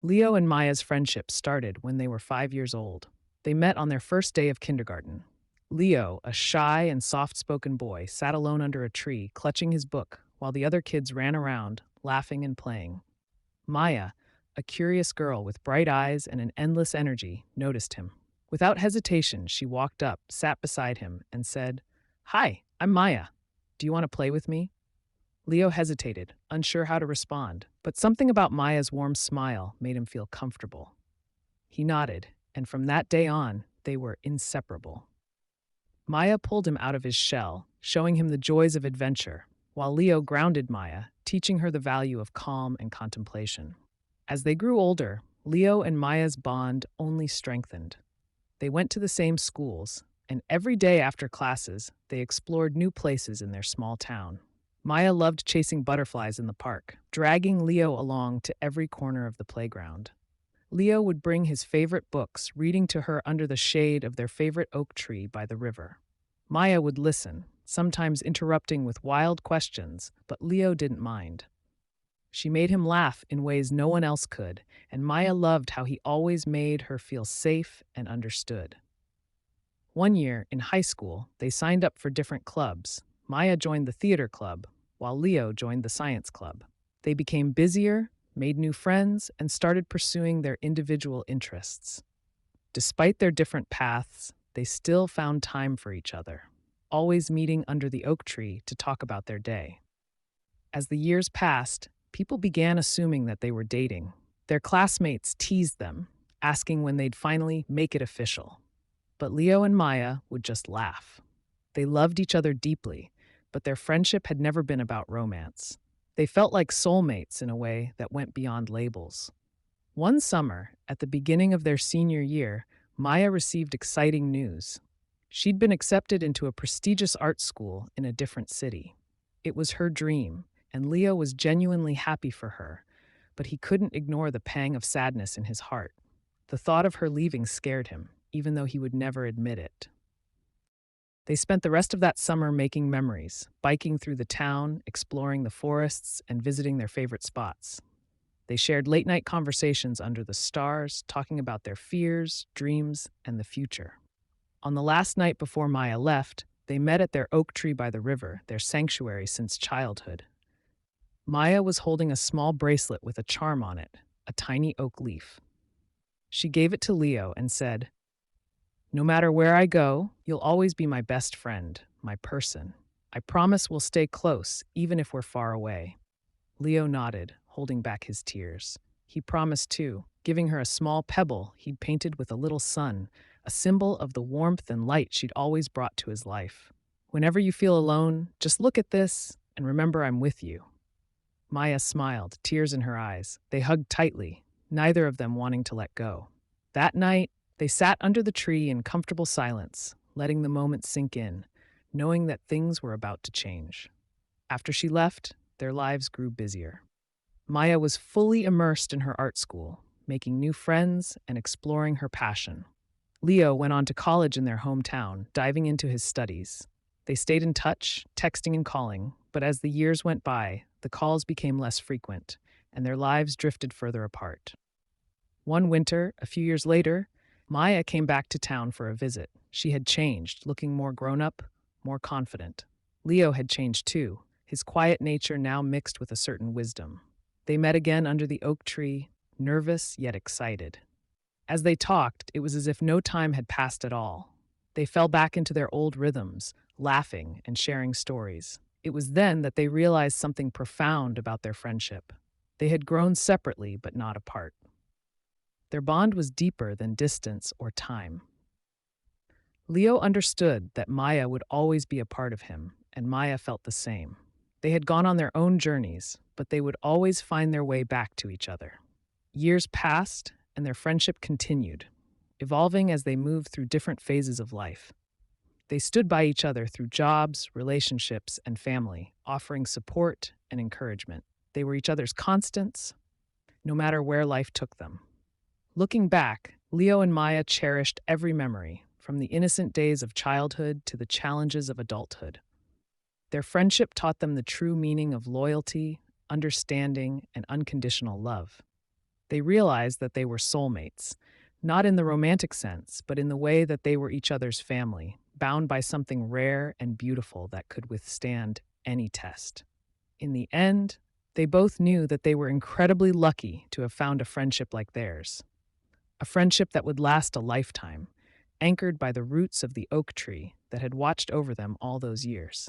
Leo and Maya's friendship started when they were 5 years old. They met on their first day of kindergarten. Leo, a shy and soft spoken boy, sat alone under a tree, clutching his book, while the other kids ran around, laughing and playing. Maya, a curious girl with bright eyes and an endless energy, noticed him. Without hesitation, she walked up, sat beside him, and said, "Hi, I'm Maya. Do you want to play with me?" Leo hesitated, unsure how to respond, but something about Maya's warm smile made him feel comfortable. He nodded, and from that day on, they were inseparable. Maya pulled him out of his shell, showing him the joys of adventure, while Leo grounded Maya, teaching her the value of calm and contemplation. As they grew older, Leo and Maya's bond only strengthened. They went to the same schools, and every day after classes, they explored new places in their small town. Maya loved chasing butterflies in the park, dragging Leo along to every corner of the playground. Leo would bring his favorite books, reading to her under the shade of their favorite oak tree by the river. Maya would listen, sometimes interrupting with wild questions, but Leo didn't mind. She made him laugh in ways no one else could, and Maya loved how he always made her feel safe and understood. One year, in high school, they signed up for different clubs. Maya joined the theater club, while Leo joined the science club. They became busier, made new friends, and started pursuing their individual interests. Despite their different paths, they still found time for each other, always meeting under the oak tree to talk about their day. As the years passed, people began assuming that they were dating. Their classmates teased them, asking when they'd finally make it official. But Leo and Maya would just laugh. They loved each other deeply, but their friendship had never been about romance. They felt like soulmates in a way that went beyond labels. One summer, at the beginning of their senior year, Maya received exciting news. She'd been accepted into a prestigious art school in a different city. It was her dream, and Leo was genuinely happy for her, but he couldn't ignore the pang of sadness in his heart. The thought of her leaving scared him, even though he would never admit it. They spent the rest of that summer making memories, biking through the town, exploring the forests, and visiting their favorite spots. They shared late night conversations under the stars, talking about their fears, dreams, and the future. On the last night before Maya left, they met at their oak tree by the river, their sanctuary since childhood. Maya was holding a small bracelet with a charm on it, a tiny oak leaf. She gave it to Leo and said, "No matter where I go, you'll always be my best friend, my person. I promise we'll stay close, even if we're far away." Leo nodded, holding back his tears. He promised too, giving her a small pebble he'd painted with a little sun, a symbol of the warmth and light she'd always brought to his life. "Whenever you feel alone, just look at this and remember I'm with you." Maya smiled, tears in her eyes. They hugged tightly, neither of them wanting to let go. That night, they sat under the tree in comfortable silence, letting the moment sink in, knowing that things were about to change. After she left, their lives grew busier. Maya was fully immersed in her art school, making new friends and exploring her passion. Leo went on to college in their hometown, diving into his studies. They stayed in touch, texting and calling, but as the years went by, the calls became less frequent, and their lives drifted further apart. One winter, a few years later, Maya came back to town for a visit. She had changed, looking more grown up, more confident. Leo had changed too, his quiet nature now mixed with a certain wisdom. They met again under the oak tree, nervous yet excited. As they talked, it was as if no time had passed at all. They fell back into their old rhythms, laughing and sharing stories. It was then that they realized something profound about their friendship. They had grown separately but not apart. Their bond was deeper than distance or time. Leo understood that Maya would always be a part of him, and Maya felt the same. They had gone on their own journeys, but they would always find their way back to each other. Years passed, and their friendship continued, evolving as they moved through different phases of life. They stood by each other through jobs, relationships, and family, offering support and encouragement. They were each other's constants, no matter where life took them. Looking back, Leo and Maya cherished every memory, from the innocent days of childhood to the challenges of adulthood. Their friendship taught them the true meaning of loyalty, understanding, and unconditional love. They realized that they were soulmates, not in the romantic sense, but in the way that they were each other's family, bound by something rare and beautiful that could withstand any test. In the end, they both knew that they were incredibly lucky to have found a friendship like theirs, a friendship that would last a lifetime, anchored by the roots of the oak tree that had watched over them all those years.